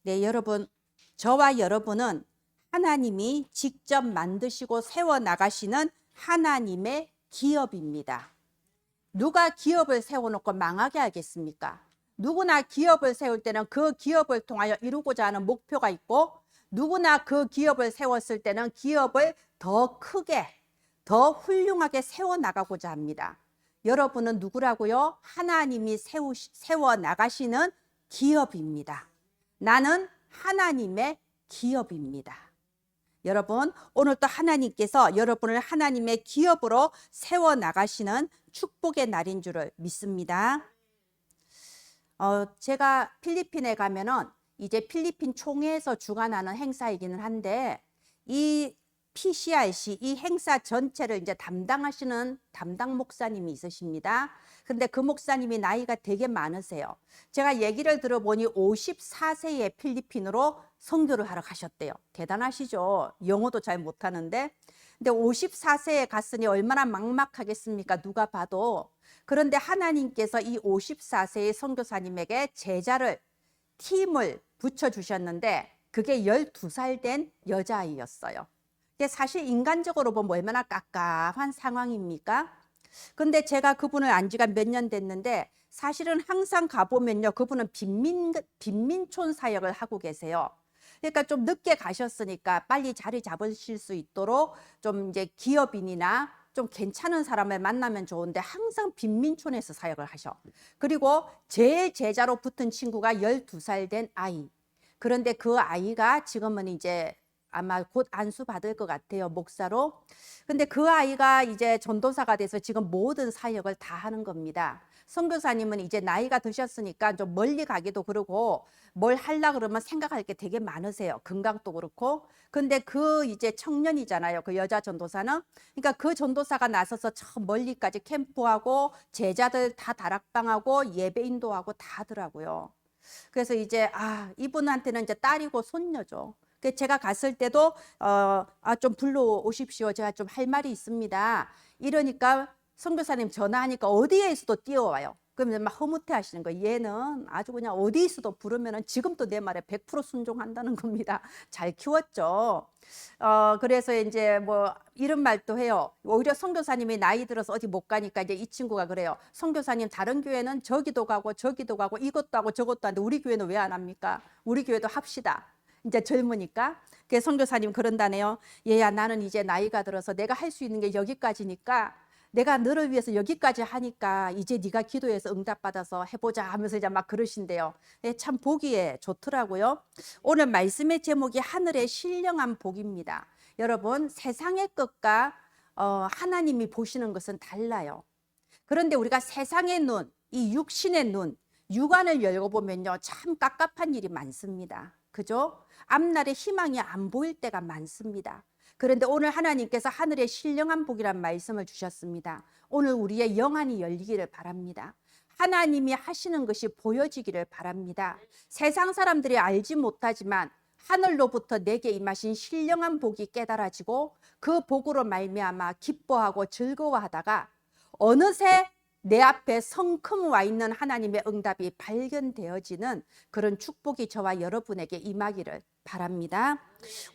네, 여러분, 저와 여러분은 하나님이 직접 만드시고 세워 나가시는 하나님의 기업입니다. 누가 기업을 세워놓고 망하게 하겠습니까? 누구나 기업을 세울 때는 그 기업을 통하여 이루고자 하는 목표가 있고, 누구나 그 기업을 세웠을 때는 기업을 더 크게, 더 훌륭하게 세워 나가고자 합니다. 여러분은 누구라고요? 하나님이 세워 나가시는 기업입니다. 나는 하나님의 기업입니다. 여러분, 오늘 또 하나님께서 여러분을 하나님의 기업으로 세워 나가시는 축복의 날인 줄을 믿습니다. 제가 필리핀에 가면은 이제 필리핀 총회에서 주관하는 행사이기는 한데, 이 PCRC 이 행사 전체를 이제 담당하시는 담당 목사님이 있으십니다. 근데 그 목사님이 나이가 되게 많으세요. 제가 얘기를 들어보니 54세에 필리핀으로 선교를 하러 가셨대요. 대단하시죠? 영어도 잘 못하는데. 근데 54세에 갔으니 얼마나 막막하겠습니까? 누가 봐도. 그런데 하나님께서 이 54세의 선교사님에게 제자를, 팀을 붙여주셨는데 그게 12살 된 여자아이였어요. 사실 인간적으로 보면 얼마나 깝깝한 상황입니까? 근데 제가 그분을 안 지가 몇 년 됐는데 사실은 항상 가보면요, 그분은 빈민촌 사역을 하고 계세요. 그러니까 좀 늦게 가셨으니까 빨리 자리 잡으실 수 있도록 좀 이제 기업인이나 좀 괜찮은 사람을 만나면 좋은데 항상 빈민촌에서 사역을 하셔. 그리고 제일 제자로 붙은 친구가 12살 된 아이. 그런데 그 아이가 지금은 이제 아마 곧 안수 받을 것 같아요, 목사로. 근데 그 아이가 이제 전도사가 돼서 지금 모든 사역을 다 하는 겁니다. 선교사님은 이제 나이가 드셨으니까 좀 멀리 가기도 그러고 뭘 하려 그러면 생각할 게 되게 많으세요. 건강도 그렇고. 근데 그 이제 청년이잖아요, 그 여자 전도사는. 그러니까 그 전도사가 나서서 저 멀리까지 캠프하고 제자들 다 다락방하고 예배 인도하고 다 하더라고요. 그래서 이제 이분한테는 이제 딸이고 손녀죠. 제가 갔을 때도 좀 불러오십시오. 제가 좀 할 말이 있습니다. 이러니까 선교사님 전화하니까 어디에서도 뛰어와요. 그러면 막 허무해 하시는 거예요. 얘는 아주 그냥 어디에서도 부르면은 지금도 내 말에 100% 순종한다는 겁니다. 잘 키웠죠. 그래서 이제 뭐 이런 말도 해요. 오히려 선교사님이 나이 들어서 어디 못 가니까 이제 이 친구가 그래요. 선교사님 다른 교회는 저기도 가고 저기도 가고 이것도 하고 저것도 하는데 우리 교회는 왜 안 합니까? 우리 교회도 합시다. 이제 젊으니까. 그래서 선교사님 그런다네요. 얘야, 나는 이제 나이가 들어서 내가 할 수 있는 게 여기까지니까, 내가 너를 위해서 여기까지 하니까 이제 네가 기도해서 응답받아서 해보자 하면서 이제 막 그러신대요. 참 보기에 좋더라고요. 오늘 말씀의 제목이 하늘의 신령한 복입니다. 여러분, 세상의 것과 하나님이 보시는 것은 달라요. 그런데 우리가 세상의 눈, 이 육신의 눈, 육안을 열고 보면요, 참 깝깝한 일이 많습니다. 그죠? 앞날에 희망이 안 보일 때가 많습니다. 그런데 오늘 하나님께서 하늘의 신령한 복이란 말씀을 주셨습니다. 오늘 우리의 영안이 열리기를 바랍니다. 하나님이 하시는 것이 보여지기를 바랍니다. 세상 사람들이 알지 못하지만 하늘로부터 내게 임하신 신령한 복이 깨달아지고 그 복으로 말미암아 기뻐하고 즐거워하다가 어느새 내 앞에 성큼 와 있는 하나님의 응답이 발견되어지는 그런 축복이 저와 여러분에게 임하기를 바랍니다.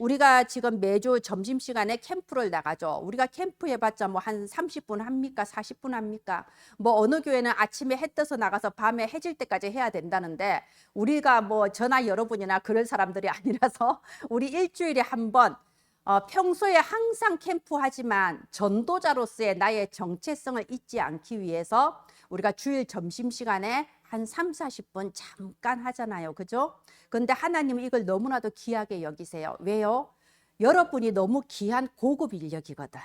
우리가 지금 매주 점심시간에 캠프를 나가죠. 우리가 캠프 해봤자 뭐 한 30분 합니까? 40분 합니까? 뭐 어느 교회는 아침에 해 떠서 나가서 밤에 해질 때까지 해야 된다는데, 우리가 뭐 저나 여러분이나 그럴 사람들이 아니라서 우리 일주일에 한 번, 평소에 항상 캠프하지만 전도자로서의 나의 정체성을 잊지 않기 위해서 우리가 주일 점심시간에 한 3, 40분 잠깐 하잖아요. 그죠? 근데 하나님은 이걸 너무나도 귀하게 여기세요. 왜요? 여러분이 너무 귀한 고급 인력이거든.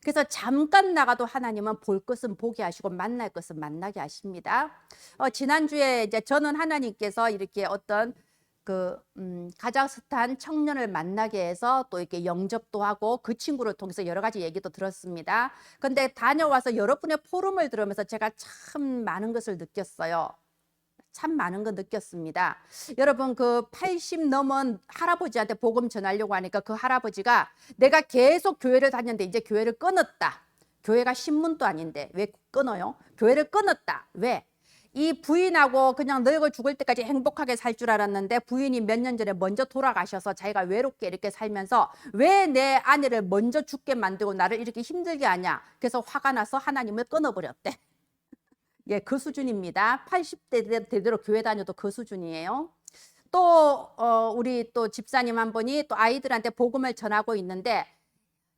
그래서 잠깐 나가도 하나님은 볼 것은 보게 하시고 만날 것은 만나게 하십니다. 지난주에 이제 저는 하나님께서 이렇게 어떤 카자흐스탄 청년을 만나게 해서 또 이렇게 영접도 하고 그 친구를 통해서 여러 가지 얘기도 들었습니다. 근데 다녀와서 여러분의 포럼을 들으면서 제가 참 많은 것을 느꼈어요. 참 많은 거 느꼈습니다. 여러분, 그 80 넘은 할아버지한테 복음 전하려고 하니까 그 할아버지가 내가 계속 교회를 다녔는데 이제 교회를 끊었다. 교회가 신문도 아닌데 왜 끊어요? 교회를 끊었다. 왜? 이 부인하고 그냥 늙어 죽을 때까지 행복하게 살 줄 알았는데 부인이 몇 년 전에 먼저 돌아가셔서 자기가 외롭게 이렇게 살면서 왜 내 아내를 먼저 죽게 만들고 나를 이렇게 힘들게 하냐. 그래서 화가 나서 하나님을 끊어버렸대. 예, 그 수준입니다. 80대 되도록 교회 다녀도 그 수준이에요. 또 우리 또 집사님 한 분이 또 아이들한테 복음을 전하고 있는데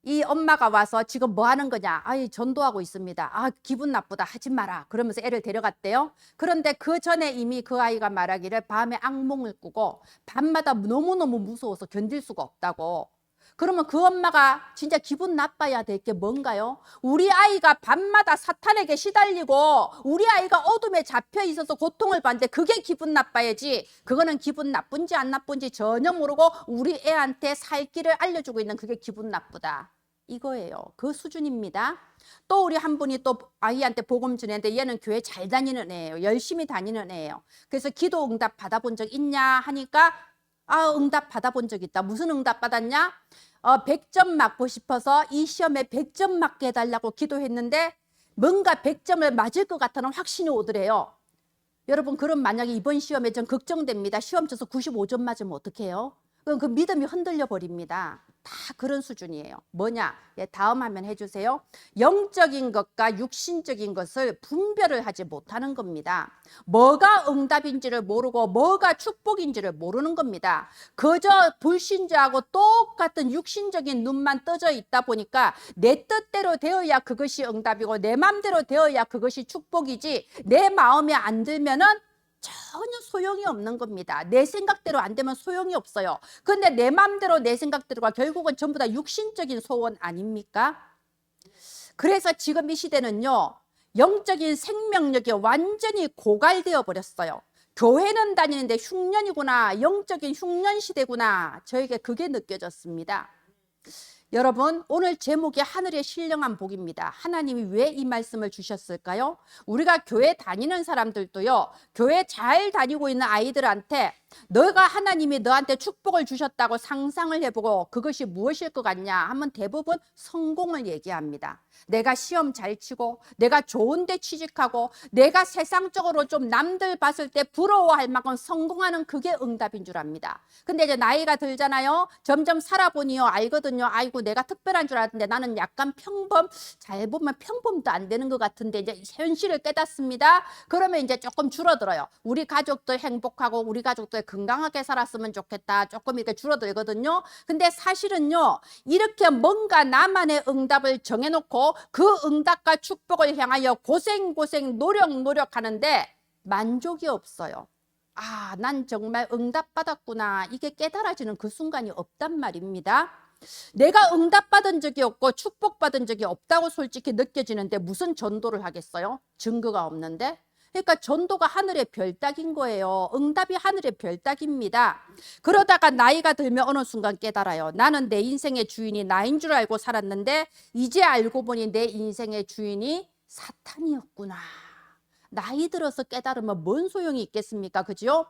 이 엄마가 와서 지금 뭐 하는 거냐? 아이, 전도하고 있습니다. 아, 기분 나쁘다. 하지 마라. 그러면서 애를 데려갔대요. 그런데 그 전에 이미 그 아이가 말하기를 밤에 악몽을 꾸고 밤마다 너무너무 무서워서 견딜 수가 없다고. 그러면 그 엄마가 진짜 기분 나빠야 될 게 뭔가요? 우리 아이가 밤마다 사탄에게 시달리고 우리 아이가 어둠에 잡혀 있어서 고통을 받는데 그게 기분 나빠야지. 그거는 기분 나쁜지 안 나쁜지 전혀 모르고 우리 애한테 살 길을 알려주고 있는 그게 기분 나쁘다. 이거예요. 그 수준입니다. 또 우리 한 분이 또 아이한테 복음 전했는데 얘는 교회 잘 다니는 애예요. 열심히 다니는 애예요. 그래서 기도 응답 받아본 적 있냐 하니까 응답 받아본 적 있다. 무슨 응답 받았냐? 100점 맞고 싶어서 이 시험에 100점 맞게 해달라고 기도했는데 뭔가 100점을 맞을 것 같다는 확신이 오더래요. 여러분, 그럼 만약에 이번 시험에 전 걱정됩니다. 시험 쳐서 95점 맞으면 어떡해요? 그럼 그 믿음이 흔들려 버립니다. 다 그런 수준이에요. 뭐냐? 예, 다음 화면 해주세요. 영적인 것과 육신적인 것을 분별을 하지 못하는 겁니다. 뭐가 응답인지를 모르고 뭐가 축복인지를 모르는 겁니다. 그저 불신자하고 똑같은 육신적인 눈만 떠져 있다 보니까 내 뜻대로 되어야 그것이 응답이고 내 마음대로 되어야 그것이 축복이지 내 마음에 안 들면은 전혀 소용이 없는 겁니다. 내 생각대로 안 되면 소용이 없어요. 그런데 내 마음대로 내 생각대로가 결국은 전부 다 육신적인 소원 아닙니까? 그래서 지금 이 시대는요, 영적인 생명력이 완전히 고갈되어 버렸어요. 교회는 다니는데 흉년이구나, 영적인 흉년 시대구나, 저에게 그게 느껴졌습니다. 여러분, 오늘 제목이 하늘의 신령한 복입니다. 하나님이 왜 이 말씀을 주셨을까요? 우리가 교회 다니는 사람들도요, 교회 잘 다니고 있는 아이들한테 너가 하나님이 너한테 축복을 주셨다고 상상을 해보고 그것이 무엇일 것 같냐 하면 대부분 성공을 얘기합니다. 내가 시험 잘 치고 내가 좋은 데 취직하고 내가 세상적으로 좀 남들 봤을 때 부러워할 만큼 성공하는 그게 응답인 줄 압니다. 근데 이제 나이가 들잖아요. 점점 살아보니요 알거든요. 아이고 내가 특별한 줄 알았는데 나는 약간 평범, 잘 보면 평범도 안 되는 것 같은데 이제 현실을 깨닫습니다. 그러면 이제 조금 줄어들어요. 우리 가족들 행복하고 우리 가족들 건강하게 살았으면 좋겠다. 조금 이렇게 줄어들거든요. 근데 사실은요, 이렇게 뭔가 나만의 응답을 정해놓고 그 응답과 축복을 향하여 고생 노력하는데 만족이 없어요. 난 정말 응답받았구나. 이게 깨달아지는 그 순간이 없단 말입니다. 내가 응답받은 적이 없고 축복받은 적이 없다고 솔직히 느껴지는데 무슨 전도를 하겠어요? 증거가 없는데. 그러니까 전도가 하늘의 별따기인 거예요. 응답이 하늘의 별따기입니다. 그러다가 나이가 들면 어느 순간 깨달아요. 나는 내 인생의 주인이 나인 줄 알고 살았는데 이제 알고 보니 내 인생의 주인이 사탄이었구나. 나이 들어서 깨달으면 뭔 소용이 있겠습니까? 그죠?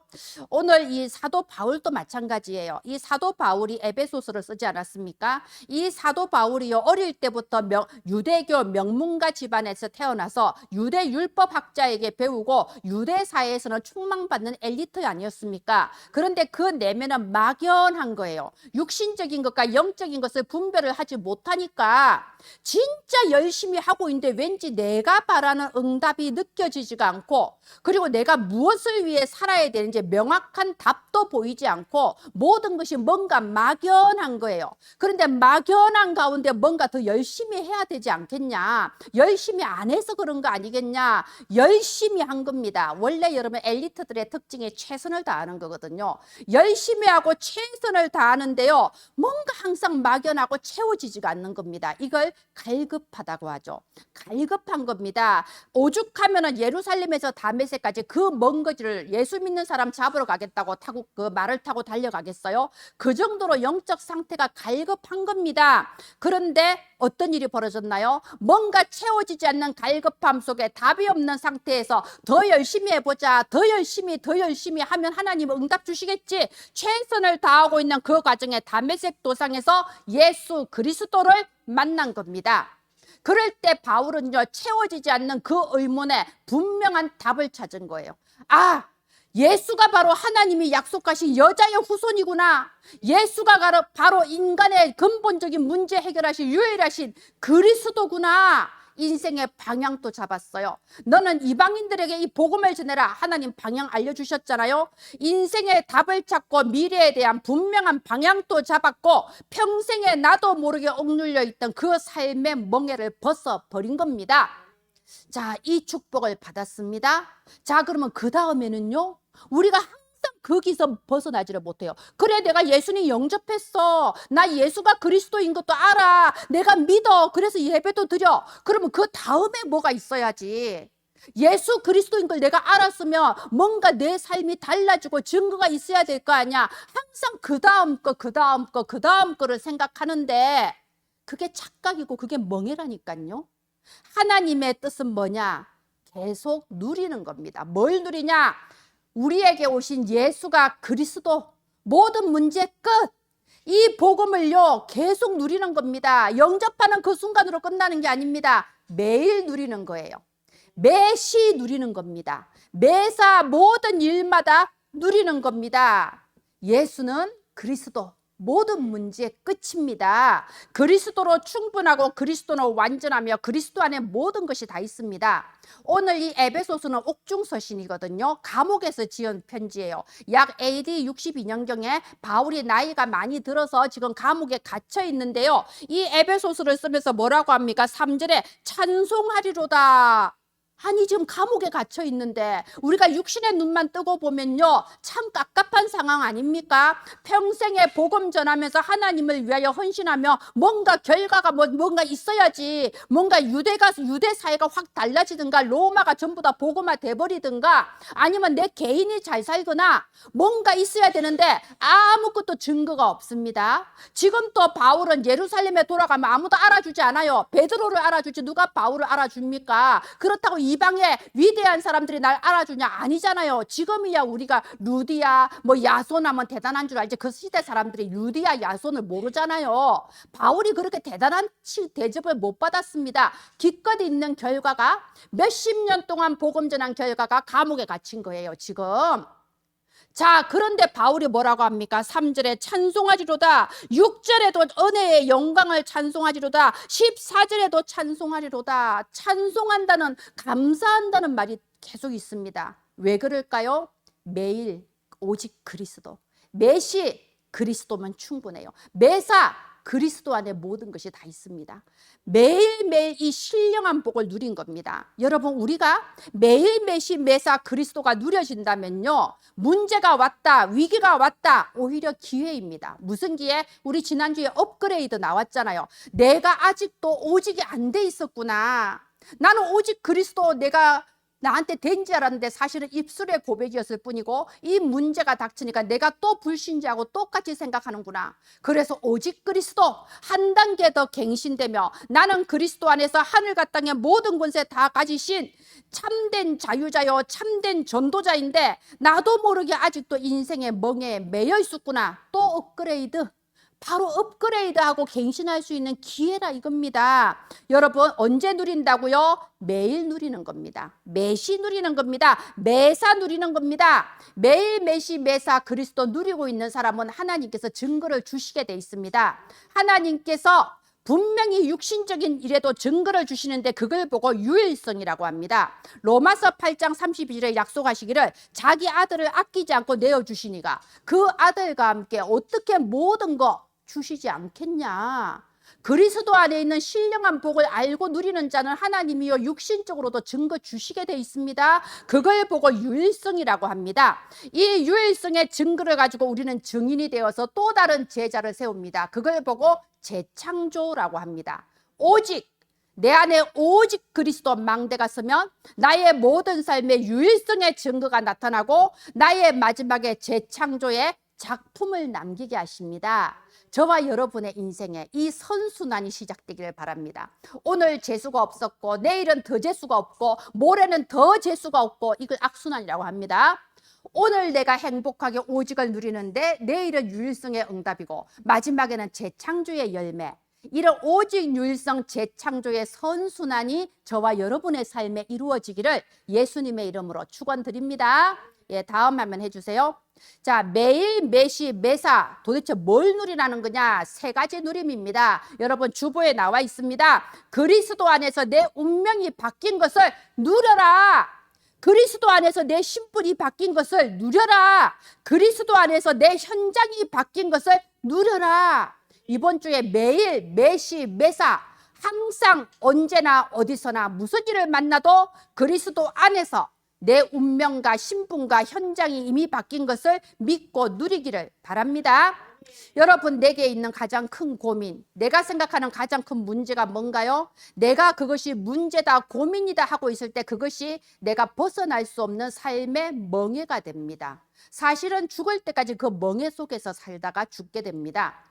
오늘 이 사도 바울도 마찬가지예요. 이 사도 바울이 에베소서를 쓰지 않았습니까? 이 사도 바울이요, 어릴 때부터 유대교 명문가 집안에서 태어나서 유대 율법학자에게 배우고 유대 사회에서는 충망받는 엘리트 아니었습니까? 그런데 그 내면은 막연한 거예요. 육신적인 것과 영적인 것을 분별을 하지 못하니까 진짜 열심히 하고 있는데 왠지 내가 바라는 응답이 느껴지지가 않고, 그리고 내가 무엇을 위해 살아야 되는지 명확한 답도 보이지 않고 모든 것이 뭔가 막연한 거예요. 그런데 막연한 가운데 뭔가 더 열심히 해야 되지 않겠냐, 열심히 안 해서 그런 거 아니겠냐, 열심히 한 겁니다. 원래 여러분 엘리트들의 특징이 최선을 다하는 거거든요. 열심히 하고 최선을 다하는데요, 뭔가 항상 막연하고 채워지지가 않는 겁니다. 이걸 갈급하다고 하죠. 갈급한 겁니다. 오죽하면은 예루살렘에서 다메섹까지 그 먼 거리를 예수 믿는 사람 잡으러 가겠다고 타고 그 말을 타고 달려가겠어요? 그 정도로 영적 상태가 갈급한 겁니다. 그런데 어떤 일이 벌어졌나요? 뭔가 채워지지 않는 갈급함 속에 답이 없는 상태에서 더 열심히 해보자, 더 열심히 하면 하나님 응답 주시겠지. 최선을 다하고 있는 그 과정에 다메섹 도상에서 예수 그리스도를 만난 겁니다. 그럴 때 바울은요, 채워지지 않는 그 의문에 분명한 답을 찾은 거예요. 아, 예수가 바로 하나님이 약속하신 여자의 후손이구나. 예수가 바로 인간의 근본적인 문제 해결하신 유일하신 그리스도구나. 인생의 방향도 잡았어요. 너는 이방인들에게 이 복음을 전해라. 하나님 방향 알려주셨잖아요. 인생의 답을 찾고 미래에 대한 분명한 방향도 잡았고 평생에 나도 모르게 억눌려 있던 그 삶의 멍에를 벗어버린 겁니다. 자, 이 축복을 받았습니다. 자, 그러면 그 다음에는요, 우리가 항상 거기서 벗어나지를 못해요. 그래, 내가 예수님 영접했어. 나 예수가 그리스도인 것도 알아. 내가 믿어. 그래서 예배도 드려. 그러면 그 다음에 뭐가 있어야지. 예수 그리스도인 걸 내가 알았으면 뭔가 내 삶이 달라지고 증거가 있어야 될 거 아니야. 항상 그 다음 거, 그 다음 거, 그 다음 거를 생각하는데 그게 착각이고 그게 멍해라니까요. 하나님의 뜻은 뭐냐? 계속 누리는 겁니다. 뭘 누리냐? 우리에게 오신 예수가 그리스도, 모든 문제 끝. 이 복음을요, 계속 누리는 겁니다. 영접하는 그 순간으로 끝나는 게 아닙니다. 매일 누리는 거예요. 매시 누리는 겁니다. 매사 모든 일마다 누리는 겁니다. 예수는 그리스도, 모든 문제의 끝입니다. 그리스도로 충분하고 그리스도로 완전하며 그리스도 안에 모든 것이 다 있습니다. 오늘 이 에베소서는 옥중서신이거든요. 감옥에서 지은 편지예요. 약 AD 62년경에 바울이 나이가 많이 들어서 지금 감옥에 갇혀 있는데요. 이 에베소서를 쓰면서 뭐라고 합니까? 3절에 찬송하리로다. 아니, 지금 감옥에 gat혀 있는데 우리가 육신의 눈만 뜨고 보면요, 참 깝깝한 상황 아닙니까? 평생에 복음 전하면서 하나님을 위하여 헌신하며 뭔가 결과가 뭔가 있어야지. 뭔가 유대 사회가 확 달라지든가 로마가 전부 다 복음화 돼버리든가 아니면 내 개인이 잘 살거나 뭔가 있어야 되는데 아무것도 증거가 없습니다. 지금 또 바울은 예루살렘에 돌아가면 아무도 알아주지 않아요. 베드로를 알아주지 누가 바울을 알아줍니까? 그렇다고 이방의 위대한 사람들이 날 알아주냐? 아니잖아요. 지금이야 우리가 루디아 뭐 야손 하면 대단한 줄 알지, 그 시대 사람들이 루디아 야손을 모르잖아요. 바울이 그렇게 대단한 대접을 못 받았습니다. 기껏 있는 결과가 몇십 년 동안 복음 전한 결과가 감옥에 갇힌 거예요 지금. 자, 그런데 바울이 뭐라고 합니까? 3절에 찬송하리로다. 6절에도 은혜의 영광을 찬송하리로다. 14절에도 찬송하리로다. 찬송한다는, 감사한다는 말이 계속 있습니다. 왜 그럴까요? 매일 오직 그리스도, 매시 그리스도면 충분해요. 매사 그리스도 안에 모든 것이 다 있습니다. 매일매일 이 신령한 복을 누린 겁니다. 여러분, 우리가 매일매시 매사 그리스도가 누려진다면요, 문제가 왔다, 위기가 왔다, 오히려 기회입니다. 무슨 기회? 우리 지난주에 업그레이드 나왔잖아요. 내가 아직도 오직이 안 돼 있었구나. 나는 오직 그리스도 내가 나한테 된 줄 알았는데 사실은 입술의 고백이었을 뿐이고 이 문제가 닥치니까 내가 또 불신자하고 똑같이 생각하는구나. 그래서 오직 그리스도 한 단계 더 갱신되며 나는 그리스도 안에서 하늘과 땅의 모든 권세 다 가지신 참된 자유자요 참된 전도자인데 나도 모르게 아직도 인생의 멍에 매여 있었구나. 또 업그레이드, 바로 업그레이드하고 갱신할 수 있는 기회라 이겁니다. 여러분, 언제 누린다고요? 매일 누리는 겁니다. 매시 누리는 겁니다. 매사 누리는 겁니다. 매일 매시 매사 그리스도 누리고 있는 사람은 하나님께서 증거를 주시게 돼 있습니다. 하나님께서 분명히 육신적인 일에도 증거를 주시는데 그걸 보고 유일성이라고 합니다. 로마서 8장 32절에 약속하시기를 자기 아들을 아끼지 않고 내어주시니가 그 아들과 함께 어떻게 모든 거 주시지 않겠냐. 그리스도 안에 있는 신령한 복을 알고 누리는 자는 하나님이요 육신적으로도 증거 주시게 돼 있습니다. 그걸 보고 유일성이라고 합니다. 이 유일성의 증거를 가지고 우리는 증인이 되어서 또 다른 제자를 세웁니다. 그걸 보고 재창조라고 합니다. 오직 내 안에 오직 그리스도 망대가 서면 나의 모든 삶의 유일성의 증거가 나타나고 나의 마지막에 재창조의 작품을 남기게 하십니다. 저와 여러분의 인생에 이 선순환이 시작되기를 바랍니다. 오늘 재수가 없었고 내일은 더 재수가 없고 모레는 더 재수가 없고 이걸 악순환이라고 합니다. 오늘 내가 행복하게 오직을 누리는데 내일은 유일성의 응답이고 마지막에는 재창조의 열매. 이런 오직 유일성 재창조의 선순환이 저와 여러분의 삶에 이루어지기를 예수님의 이름으로 축원드립니다. 예, 다음 화면 해주세요. 자, 매일, 매시, 매사 도대체 뭘 누리라는 거냐? 세 가지 누림입니다. 여러분 주보에 나와 있습니다. 그리스도 안에서 내 운명이 바뀐 것을 누려라. 그리스도 안에서 내 신분이 바뀐 것을 누려라. 그리스도 안에서 내 현장이 바뀐 것을 누려라. 이번 주에 매일, 매시, 매사 항상 언제나 어디서나 무슨 일을 만나도 그리스도 안에서 내 운명과 신분과 현장이 이미 바뀐 것을 믿고 누리기를 바랍니다. 여러분, 내게 있는 가장 큰 고민, 내가 생각하는 가장 큰 문제가 뭔가요? 내가 그것이 문제다, 고민이다 하고 있을 때 그것이 내가 벗어날 수 없는 삶의 멍해가 됩니다. 사실은 죽을 때까지 그 멍해 속에서 살다가 죽게 됩니다.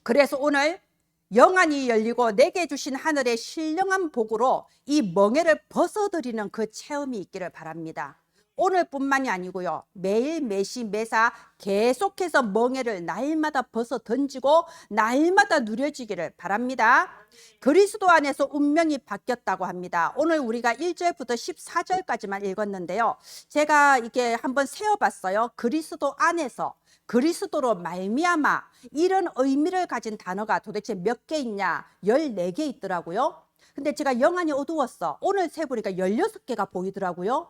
그래서 오늘 영안이 열리고 내게 주신 하늘의 신령한 복으로 이 멍해를 벗어들이는 그 체험이 있기를 바랍니다. 오늘뿐만이 아니고요, 매일 매시 매사 계속해서 멍해를 날마다 벗어 던지고 날마다 누려지기를 바랍니다. 그리스도 안에서 운명이 바뀌었다고 합니다. 오늘 우리가 1절부터 14절까지만 읽었는데요, 제가 이게 한번 세어봤어요. 그리스도 안에서, 그리스도로 말미암아, 이런 의미를 가진 단어가 도대체 몇 개 있냐? 14개 있더라고요. 근데 제가 영안이 어두웠어. 오늘 세보니까 16개가 보이더라고요.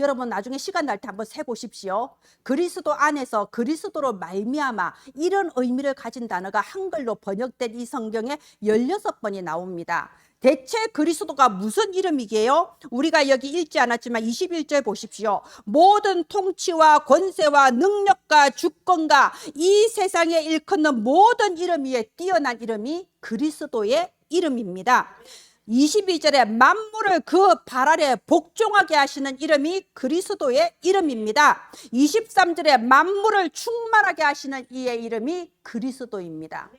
여러분 나중에 시간 날 때 한번 세보십시오. 그리스도 안에서, 그리스도로 말미암아, 이런 의미를 가진 단어가 한글로 번역된 이 성경에 16번이 나옵니다. 대체 그리스도가 무슨 이름이게요? 우리가 여기 읽지 않았지만 21절 보십시오. 모든 통치와 권세와 능력과 주권과 이 세상에 일컫는 모든 이름 위에 뛰어난 이름이 그리스도의 이름입니다. 22절에 만물을 그 발 아래 복종하게 하시는 이름이 그리스도의 이름입니다. 23절에 만물을 충만하게 하시는 이의 이름이 그리스도입니다.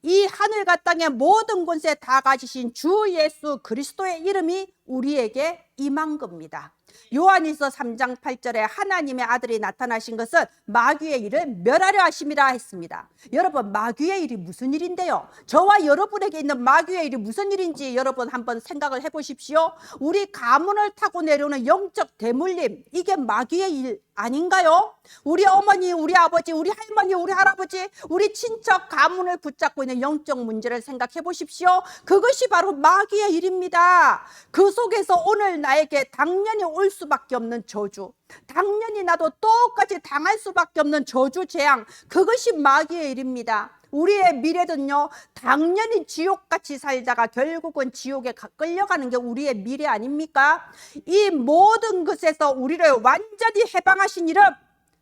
이 하늘과 땅의 모든 권세 다 가지신 주 예수 그리스도의 이름이 우리에게 임한 겁니다. 요한일서 3장 8절에 하나님의 아들이 나타나신 것은 마귀의 일을 멸하려 하심이라 했습니다. 여러분, 마귀의 일이 무슨 일인데요? 저와 여러분에게 있는 마귀의 일이 무슨 일인지 여러분 한번 생각을 해보십시오. 우리 가문을 타고 내려오는 영적 대물림, 이게 마귀의 일 아닌가요? 우리 어머니, 우리 아버지, 우리 할머니, 우리 할아버지, 우리 친척 가문을 붙잡고 있는 영적 문제를 생각해 보십시오. 그것이 바로 마귀의 일입니다. 그 속에서 오늘 나에게 당연히 올 수밖에 없는 저주, 당연히 나도 똑같이 당할 수밖에 없는 저주, 재앙, 그것이 마귀의 일입니다. 우리의 미래는요, 당연히 지옥같이 살다가 결국은 지옥에 끌려가는 게 우리의 미래 아닙니까? 이 모든 것에서 우리를 완전히 해방하신 이름,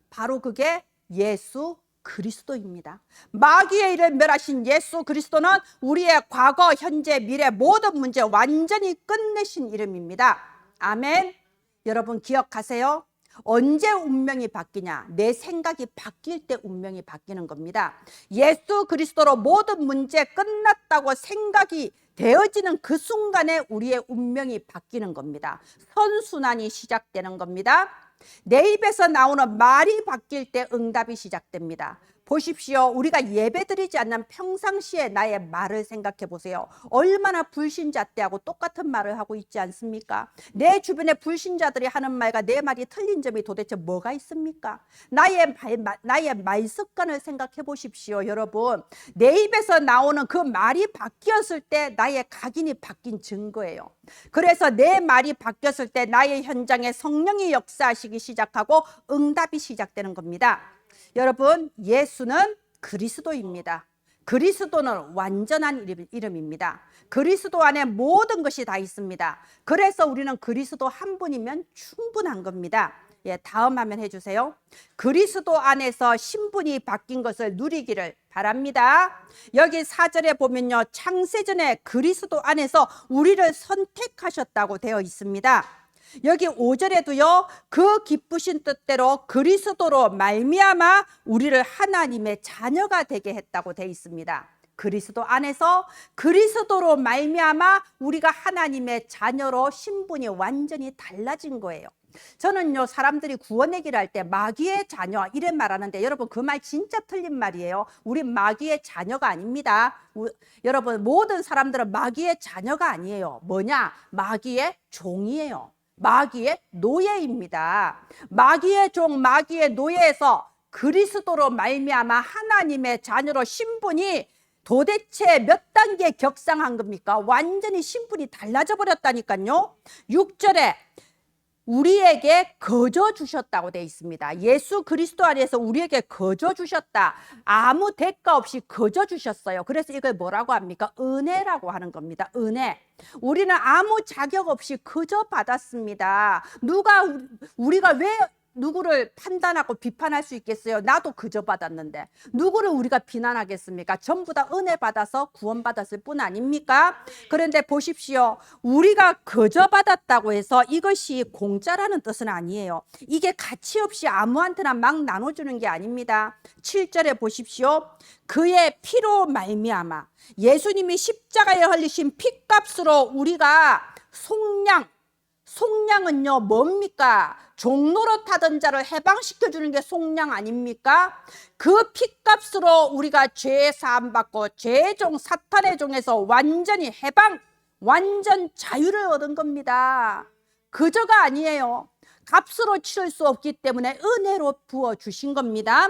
바로 그게 예수 그리스도입니다. 마귀의 일을 멸하신 예수 그리스도는 우리의 과거, 현재, 미래 모든 문제 완전히 끝내신 이름입니다. 아멘. 여러분 기억하세요. 언제 운명이 바뀌냐? 내 생각이 바뀔 때 운명이 바뀌는 겁니다. 예수 그리스도로 모든 문제 끝났다고 생각이 되어지는 그 순간에 우리의 운명이 바뀌는 겁니다. 선순환이 시작되는 겁니다. 내 입에서 나오는 말이 바뀔 때 응답이 시작됩니다. 보십시오. 우리가 예배드리지 않는 평상시에 나의 말을 생각해 보세요. 얼마나 불신자 때하고 똑같은 말을 하고 있지 않습니까? 내 주변의 불신자들이 하는 말과 내 말이 틀린 점이 도대체 뭐가 있습니까? 나의 말 습관을 생각해 보십시오. 여러분, 내 입에서 나오는 그 말이 바뀌었을 때 나의 각인이 바뀐 증거예요. 그래서 내 말이 바뀌었을 때 나의 현장에 성령이 역사하시기 시작하고 응답이 시작되는 겁니다. 여러분, 예수는 그리스도입니다. 그리스도는 완전한 이름입니다. 그리스도 안에 모든 것이 다 있습니다. 그래서 우리는 그리스도 한 분이면 충분한 겁니다. 예, 다음 화면 해주세요. 그리스도 안에서 신분이 바뀐 것을 누리기를 바랍니다. 여기 4절에 보면요, 창세전에 그리스도 안에서 우리를 선택하셨다고 되어 있습니다. 여기 5절에도요, 그 기쁘신 뜻대로 그리스도로 말미암아 우리를 하나님의 자녀가 되게 했다고 되어 있습니다. 그리스도 안에서 그리스도로 말미암아 우리가 하나님의 자녀로 신분이 완전히 달라진 거예요. 저는요, 사람들이 구원 얘기를 할 때 마귀의 자녀 이래 말하는데, 여러분 그 말 진짜 틀린 말이에요. 우리 마귀의 자녀가 아닙니다. 여러분, 모든 사람들은 마귀의 자녀가 아니에요. 뭐냐? 마귀의 종이에요. 마귀의 노예입니다. 마귀의 종, 마귀의 노예에서 그리스도로 말미암아 하나님의 자녀로 신분이 도대체 몇 단계 격상한 겁니까? 완전히 신분이 달라져 버렸다니까요. 6절에 우리에게 거저 주셨다고 되어 있습니다. 예수 그리스도 안에서 우리에게 거저 주셨다. 아무 대가 없이 거저 주셨어요. 그래서 이걸 뭐라고 합니까? 은혜라고 하는 겁니다. 은혜. 우리는 아무 자격 없이 거저 받았습니다. 우리가 왜 누구를 판단하고 비판할 수 있겠어요? 나도 그저 받았는데 누구를 우리가 비난하겠습니까? 전부 다 은혜 받아서 구원받았을 뿐 아닙니까? 그런데 보십시오. 우리가 그저 받았다고 해서 이것이 공짜라는 뜻은 아니에요. 이게 가치 없이 아무한테나 막 나눠주는 게 아닙니다. 7절에 보십시오. 그의 피로 말미암아 예수님이 십자가에 흘리신 피값으로 우리가 속량은요 뭡니까? 종노릇 하던 자를 해방시켜주는 게 속량 아닙니까? 그 피값으로 우리가 죄 사함받고 죄의 종 사탄의 종에서 완전히 해방, 완전 자유를 얻은 겁니다. 그저가 아니에요. 값으로 치를 수 없기 때문에 은혜로 부어주신 겁니다.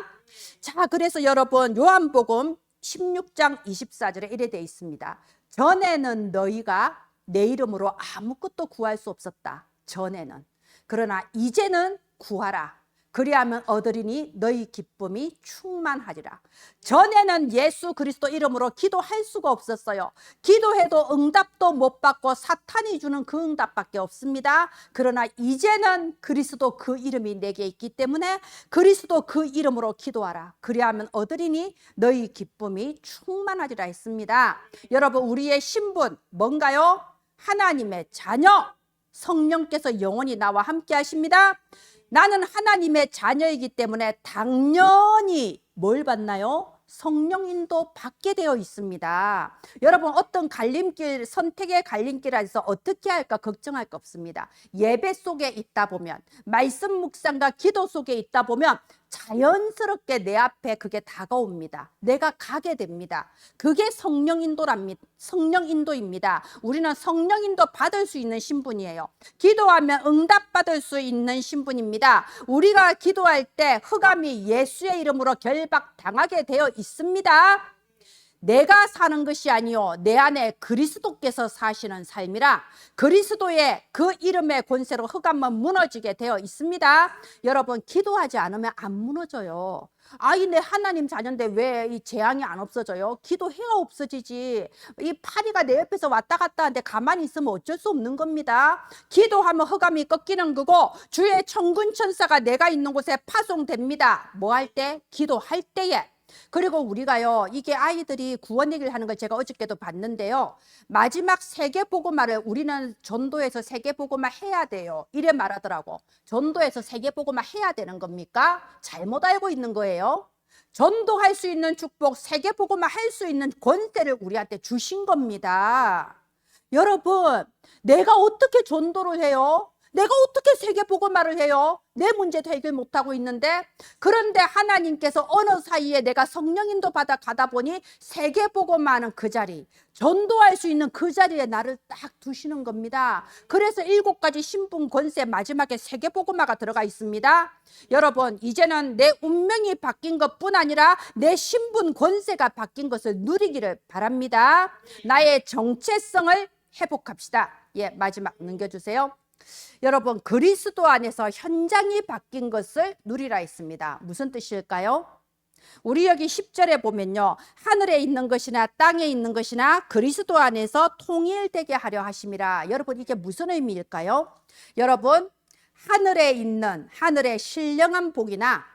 자, 그래서 여러분 요한복음 16장 24절에 이래 돼 있습니다. 전에는 너희가 내 이름으로 아무것도 구할 수 없었다. 전에는. 그러나 이제는 구하라. 그리하면 얻으리니 너희 기쁨이 충만하리라. 전에는 예수 그리스도 이름으로 기도할 수가 없었어요. 기도해도 응답도 못 받고 사탄이 주는 그 응답밖에 없습니다. 그러나 이제는 그리스도 그 이름이 내게 있기 때문에 그리스도 그 이름으로 기도하라. 그리하면 얻으리니 너희 기쁨이 충만하리라 했습니다. 여러분, 우리의 신분 뭔가요? 하나님의 자녀. 성령께서 영원히 나와 함께 하십니다. 나는 하나님의 자녀이기 때문에 당연히 뭘 받나요? 성령 인도 받게 되어 있습니다. 여러분, 어떤 갈림길, 선택의 갈림길 안에서 어떻게 할까 걱정할 거 없습니다. 예배 속에 있다 보면, 말씀 묵상과 기도 속에 있다 보면 자연스럽게 내 앞에 그게 다가옵니다. 내가 가게 됩니다. 그게 성령 인도입니다. 우리는 성령 인도 받을 수 있는 신분이에요. 기도하면 응답 받을 수 있는 신분입니다. 우리가 기도할 때 흑암이 예수의 이름으로 결박당하게 되어 있습니다. 내가 사는 것이 아니요 내 안에 그리스도께서 사시는 삶이라. 그리스도의 그 이름의 권세로 흑암은 무너지게 되어 있습니다. 여러분, 기도하지 않으면 안 무너져요. 내 하나님 자녀인데 왜 이 재앙이 안 없어져요? 기도해야 없어지지. 이 파리가 내 옆에서 왔다 갔다 하는데 가만히 있으면 어쩔 수 없는 겁니다. 기도하면 흑암이 꺾이는 거고 주의 천군 천사가 내가 있는 곳에 파송됩니다. 뭐 할 때? 기도할 때에. 그리고 우리가요, 이게 아이들이 구원 얘기를 하는 걸 제가 어저께도 봤는데요, 마지막 세계복음화를 우리는 전도에서 세계복음화 해야 돼요 이래 말하더라고. 전도에서 세계복음화 해야 되는 겁니까? 잘못 알고 있는 거예요. 전도할 수 있는 축복, 세계복음화 할 수 있는 권세를 우리한테 주신 겁니다. 여러분, 내가 어떻게 전도를 해요? 내가 어떻게 세계복음화를 해요? 내 문제도 해결 못하고 있는데. 그런데 하나님께서 어느 사이에 내가 성령인도 받아 가다 보니 세계복음화하는 그 자리, 전도할 수 있는 그 자리에 나를 딱 두시는 겁니다. 그래서 7가지 신분 권세 마지막에 세계복음화가 들어가 있습니다. 여러분, 이제는 내 운명이 바뀐 것뿐 아니라 내 신분 권세가 바뀐 것을 누리기를 바랍니다. 나의 정체성을 회복합시다. 예, 마지막 넘겨주세요. 여러분, 그리스도 안에서 현장이 바뀐 것을 누리라 했습니다. 무슨 뜻일까요? 우리 여기 10절에 보면요, 하늘에 있는 것이나 땅에 있는 것이나 그리스도 안에서 통일되게 하려 하심이라. 여러분, 이게 무슨 의미일까요? 여러분, 하늘에 있는 하늘의 신령한 복이나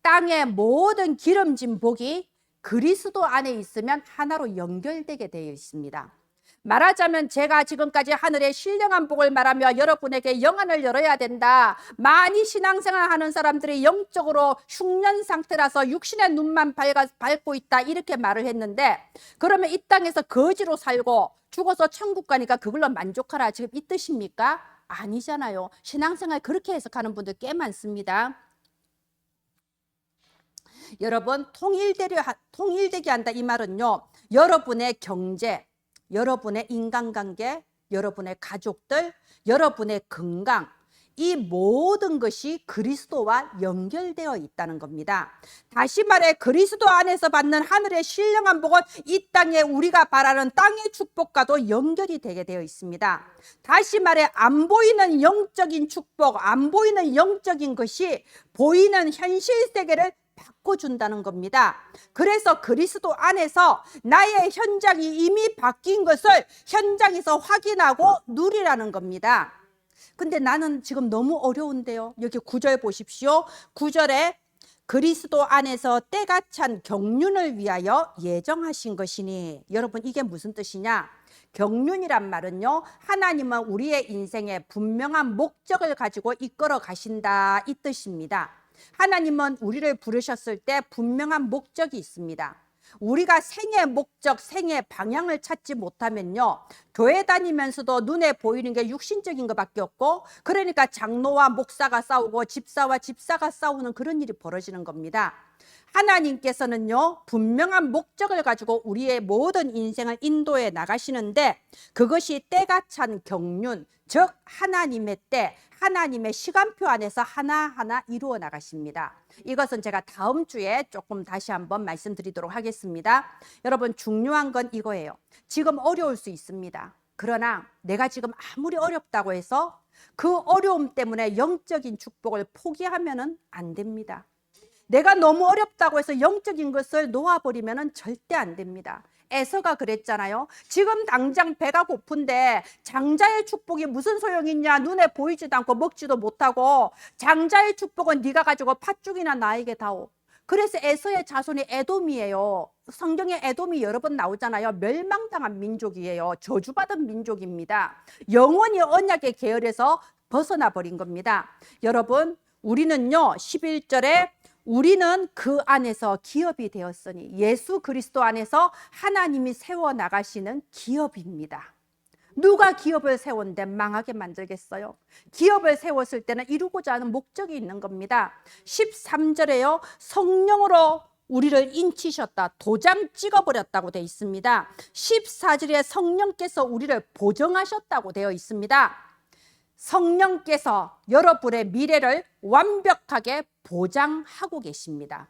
땅의 모든 기름진 복이 그리스도 안에 있으면 하나로 연결되게 되어 있습니다. 말하자면 제가 지금까지 하늘의 신령한 복을 말하며 여러분에게 영안을 열어야 된다. 많이 신앙생활하는 사람들이 영적으로 흉년 상태라서 육신의 눈만 밟고 있다, 이렇게 말을 했는데, 그러면 이 땅에서 거지로 살고 죽어서 천국 가니까 그걸로 만족하라, 지금 이 뜻입니까? 아니잖아요. 신앙생활 그렇게 해석하는 분들 꽤 많습니다. 여러분, 통일되게 한다 이 말은요, 여러분의 경제, 여러분의 인간관계, 여러분의 가족들, 여러분의 건강, 이 모든 것이 그리스도와 연결되어 있다는 겁니다. 다시 말해 그리스도 안에서 받는 하늘의 신령한 복은 이 땅에 우리가 바라는 땅의 축복과도 연결이 되게 되어 있습니다. 다시 말해 안 보이는 영적인 축복, 안 보이는 영적인 것이 보이는 현실 세계를 바꿔준다는 겁니다. 그래서 그리스도 안에서 나의 현장이 이미 바뀐 것을 현장에서 확인하고 누리라는 겁니다. 근데 나는 지금 너무 어려운데요. 여기 9절 보십시오. 9절에 그리스도 안에서 때가 찬 경륜을 위하여 예정하신 것이니, 여러분 이게 무슨 뜻이냐? 경륜이란 말은요, 하나님은 우리의 인생에 분명한 목적을 가지고 이끌어 가신다 이 뜻입니다. 하나님은 우리를 부르셨을 때 분명한 목적이 있습니다. 우리가 생의 목적, 생의 방향을 찾지 못하면요, 교회 다니면서도 눈에 보이는 게 육신적인 것밖에 없고, 그러니까 장로와 목사가 싸우고 집사와 집사가 싸우는 그런 일이 벌어지는 겁니다. 하나님께서는요, 분명한 목적을 가지고 우리의 모든 인생을 인도해 나가시는데, 그것이 때가 찬 경륜, 즉 하나님의 때, 하나님의 시간표 안에서 하나하나 이루어 나가십니다. 이것은 제가 다음 주에 조금 다시 한번 말씀드리도록 하겠습니다. 여러분, 중요한 건 이거예요. 지금 어려울 수 있습니다. 그러나 내가 지금 아무리 어렵다고 해서 그 어려움 때문에 영적인 축복을 포기하면 안 됩니다. 내가 너무 어렵다고 해서 영적인 것을 놓아버리면 절대 안 됩니다. 에서가 그랬잖아요. 지금 당장 배가 고픈데 장자의 축복이 무슨 소용이 있냐? 눈에 보이지도 않고 먹지도 못하고, 장자의 축복은 네가 가지고 팥죽이나 나에게 다오. 그래서 에서의 자손이 에돔이에요. 성경에 에돔이 여러 번 나오잖아요. 멸망당한 민족이에요. 저주받은 민족입니다. 영원히 언약의 계열에서 벗어나 버린 겁니다. 여러분, 우리는요 11절에 우리는 그 안에서 기업이 되었으니, 예수 그리스도 안에서 하나님이 세워 나가시는 기업입니다. 누가 기업을 세웠는데 망하게 만들겠어요? 기업을 세웠을 때는 이루고자 하는 목적이 있는 겁니다. 13절에요 성령으로 우리를 인치셨다, 도장 찍어버렸다고 되어 있습니다. 14절에 성령께서 우리를 보정하셨다고 되어 있습니다. 성령께서 여러분의 미래를 완벽하게 보장하고 계십니다.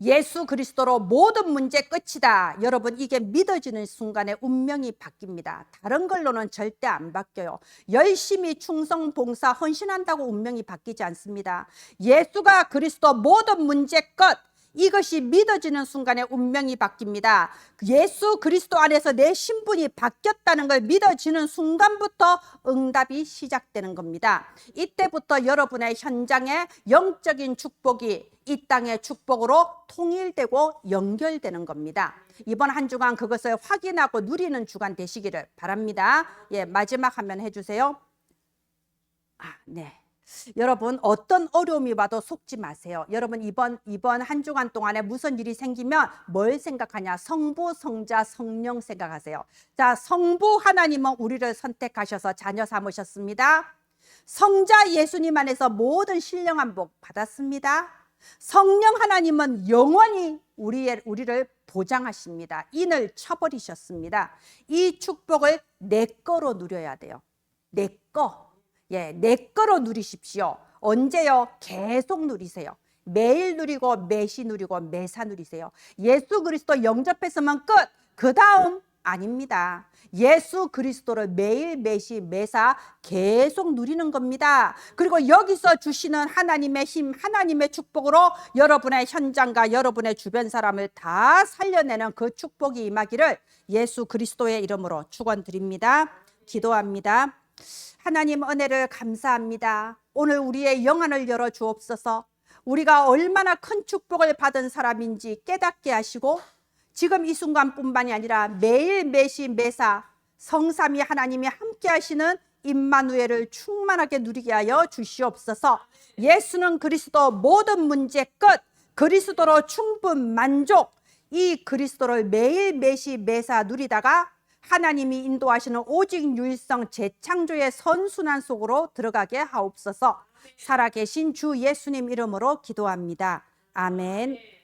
예수 그리스도로 모든 문제 끝이다. 여러분, 이게 믿어지는 순간에 운명이 바뀝니다. 다른 걸로는 절대 안 바뀌어요. 열심히 충성, 봉사, 헌신한다고 운명이 바뀌지 않습니다. 예수가 그리스도 모든 문제 끝, 이것이 믿어지는 순간에 운명이 바뀝니다. 예수 그리스도 안에서 내 신분이 바뀌었다는 걸 믿어지는 순간부터 응답이 시작되는 겁니다. 이때부터 여러분의 현장에 영적인 축복이 이 땅의 축복으로 통일되고 연결되는 겁니다. 이번 한 주간 그것을 확인하고 누리는 주간 되시기를 바랍니다. 예, 마지막 화면 해주세요. 네. 여러분, 어떤 어려움이 와도 속지 마세요. 여러분, 이번 한 주간 동안에 무슨 일이 생기면 뭘 생각하냐? 성부, 성자, 성령 생각하세요. 자, 성부 하나님은 우리를 선택하셔서 자녀 삼으셨습니다. 성자 예수님 안에서 모든 신령한 복 받았습니다. 성령 하나님은 영원히 우리를 보장하십니다. 인을 쳐버리셨습니다. 이 축복을 내 거로 누려야 돼요. 내 거. 예, 내 거로 누리십시오. 언제요? 계속 누리세요. 매일 누리고 매시 누리고 매사 누리세요. 예수 그리스도 영접했으면 끝. 그 다음 아닙니다. 예수 그리스도를 매일 매시 매사 계속 누리는 겁니다. 그리고 여기서 주시는 하나님의 힘, 하나님의 축복으로 여러분의 현장과 여러분의 주변 사람을 다 살려내는 그 축복이 임하기를 예수 그리스도의 이름으로 축원드립니다. 기도합니다. 하나님, 은혜를 감사합니다. 오늘 우리의 영안을 열어 주옵소서. 우리가 얼마나 큰 축복을 받은 사람인지 깨닫게 하시고, 지금 이 순간뿐만이 아니라 매일 매시 매사 성삼위 하나님이 함께 하시는 임마누엘을 충만하게 누리게 하여 주시옵소서. 예수는 그리스도 모든 문제 끝, 그리스도로 충분 만족, 이 그리스도를 매일 매시 매사 누리다가 하나님이 인도하시는 오직 유일성 재창조의 선순환 속으로 들어가게 하옵소서. 살아계신 주 예수님 이름으로 기도합니다. 아멘.